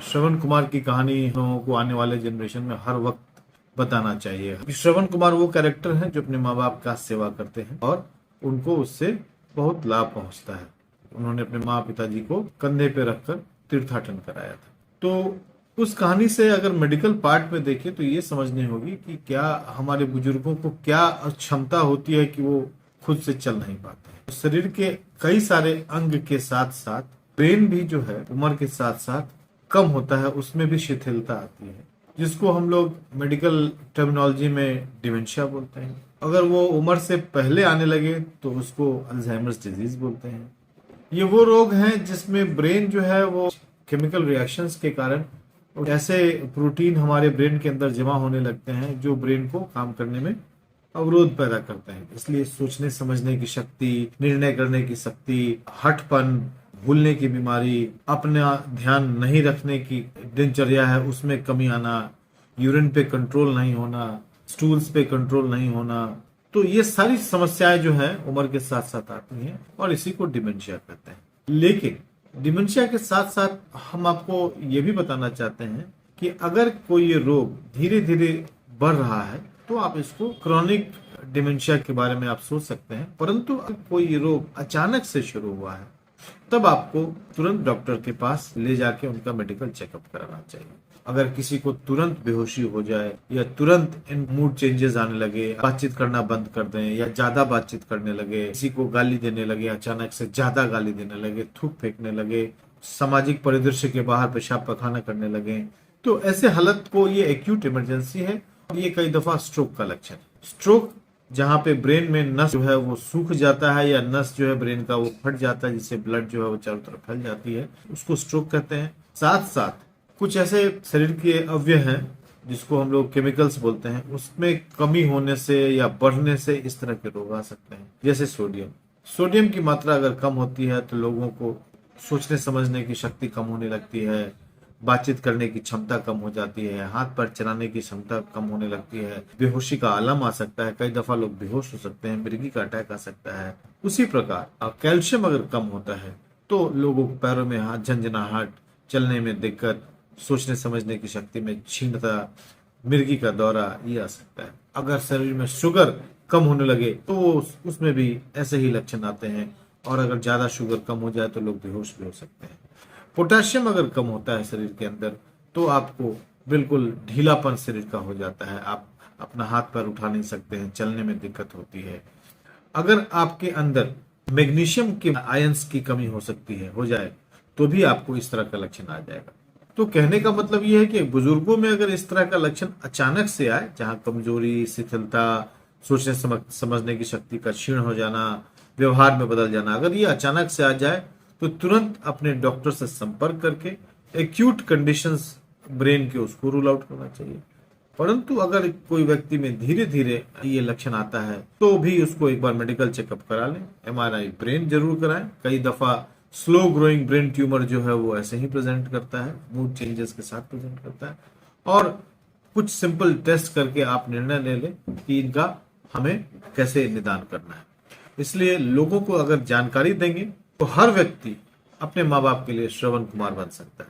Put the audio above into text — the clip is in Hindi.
श्रवण कुमार की कहानी लोगों को आने वाले जनरेशन में हर वक्त बताना चाहिए। श्रवण कुमार वो कैरेक्टर हैं जो अपने माँ बाप का सेवा करते हैं और उनको उससे बहुत लाभ पहुंचता है। उन्होंने अपने माँ पिताजी को कंधे पे रखकर तीर्थाटन कराया था। तो उस कहानी से अगर मेडिकल पार्ट में देखें तो ये समझनी होगी कि क्या हमारे बुजुर्गों को क्या क्षमता होती है कि वो खुद से चल नहीं पाते हैं। शरीर के कई सारे अंग के साथ साथ ब्रेन भी जो है उम्र के साथ साथ कम होता है, उसमें भी शिथिलता आती है, जिसको हम लोग मेडिकल टर्मिनोलॉजी में डिमेंशिया बोलते हैं। अगर वो उम्र से पहले आने लगे तो उसको अल्जाइमर्स डिजीज बोलते हैं। ये वो रोग हैं जिसमें ब्रेन जो है वो केमिकल रिएक्शंस के कारण ऐसे प्रोटीन हमारे ब्रेन के अंदर जमा होने लगते हैं जो ब्रेन को काम करने में अवरोध पैदा करते हैं। इसलिए सोचने समझने की शक्ति, निर्णय करने की शक्ति, हठपन, भूलने की बीमारी, अपना ध्यान नहीं रखने की दिनचर्या है उसमें कमी आना, यूरिन पे कंट्रोल नहीं होना, स्टूल्स पे कंट्रोल नहीं होना, तो ये सारी समस्याएं जो है उम्र के साथ साथ आती हैं और इसी को डिमेंशिया कहते हैं। लेकिन डिमेंशिया के साथ साथ हम आपको ये भी बताना चाहते हैं कि अगर कोई ये रोग धीरे धीरे बढ़ रहा है तो आप इसको क्रॉनिक डिमेंशिया के बारे में आप सोच सकते हैं। परंतु अगर कोई ये रोग अचानक से शुरू हुआ है तब आपको तुरंत डॉक्टर के पास ले जाके उनका मेडिकल चेकअप कराना चाहिए। अगर किसी को तुरंत बेहोशी हो जाए या तुरंत इन मूड चेंजेस आने लगे, बातचीत करना बंद कर दें या ज्यादा बातचीत करने लगे, किसी को गाली देने लगे, अचानक से ज्यादा गाली देने लगे, थूक फेंकने लगे, सामाजिक परिदृश्य के बाहर पेशाब पखाना करने लगे, तो ऐसे हालत को ये एक्यूट इमरजेंसी है। ये कई दफा स्ट्रोक का लक्षण है। स्ट्रोक जहाँ पे ब्रेन में नस जो है वो सूख जाता है या नस जो है ब्रेन का वो फट जाता है, जिससे ब्लड जो है वो चारों तरफ फैल जाती है, उसको स्ट्रोक कहते हैं। साथ साथ कुछ ऐसे शरीर के अवयव हैं जिसको हम लोग केमिकल्स बोलते हैं, उसमें कमी होने से या बढ़ने से इस तरह के रोग आ सकते हैं। जैसे सोडियम की मात्रा अगर कम होती है तो लोगों को सोचने समझने की शक्ति कम होने लगती है, बातचीत करने की क्षमता कम हो जाती है, हाथ पैर चलाने की क्षमता कम होने लगती है, बेहोशी का आलम आ सकता है, कई दफा लोग बेहोश हो सकते हैं, मिर्गी का अटैक आ सकता है। उसी प्रकार कैल्शियम अगर कम होता है तो लोगों को पैरों में हाथ, झंझनाहट, चलने में दिक्कत, सोचने समझने की शक्ति में क्षीणता, मिर्गी का दौरा ये आ सकता है। अगर शरीर में शुगर कम होने लगे तो उसमें भी ऐसे ही लक्षण आते हैं, और अगर ज्यादा शुगर कम हो जाए तो लोग बेहोश भी हो सकते हैं। पोटेशियम अगर कम होता है शरीर के अंदर तो आपको बिल्कुल ढीलापन शरीर का हो जाता है, आप अपना हाथ पैर उठा नहीं सकते हैं, चलने में दिक्कत होती है। अगर आपके अंदर मैग्नीशियम के आयंस की कमी हो जाए तो भी आपको इस तरह का लक्षण आ जाएगा। तो कहने का मतलब यह है कि बुजुर्गों में अगर इस तरह का लक्षण अचानक से आए, जहां कमजोरी, शिथिलता, सोचने समझने की शक्ति का क्षीण हो जाना, व्यवहार में बदल जाना, अगर ये अचानक से आ जाए तो तुरंत अपने डॉक्टर से संपर्क करके एक्यूट कंडीशंस ब्रेन के उसको रूल आउट करना चाहिए। परंतु अगर कोई व्यक्ति में धीरे धीरे ये लक्षण आता है तो भी उसको एक बार मेडिकल चेकअप करा लें, एमआरआई ब्रेन जरूर कराएं। कई दफा स्लो ग्रोइंग ब्रेन ट्यूमर जो है वो ऐसे ही प्रेजेंट करता है, मूड चेंजेस के साथ प्रेजेंट करता है, और कुछ सिंपल टेस्ट करके आप निर्णय ले लें कि इनका हमें कैसे निदान करना है। इसलिए लोगों को अगर जानकारी देंगे तो हर व्यक्ति अपने माँ बाप के लिए श्रवण कुमार बन सकता है।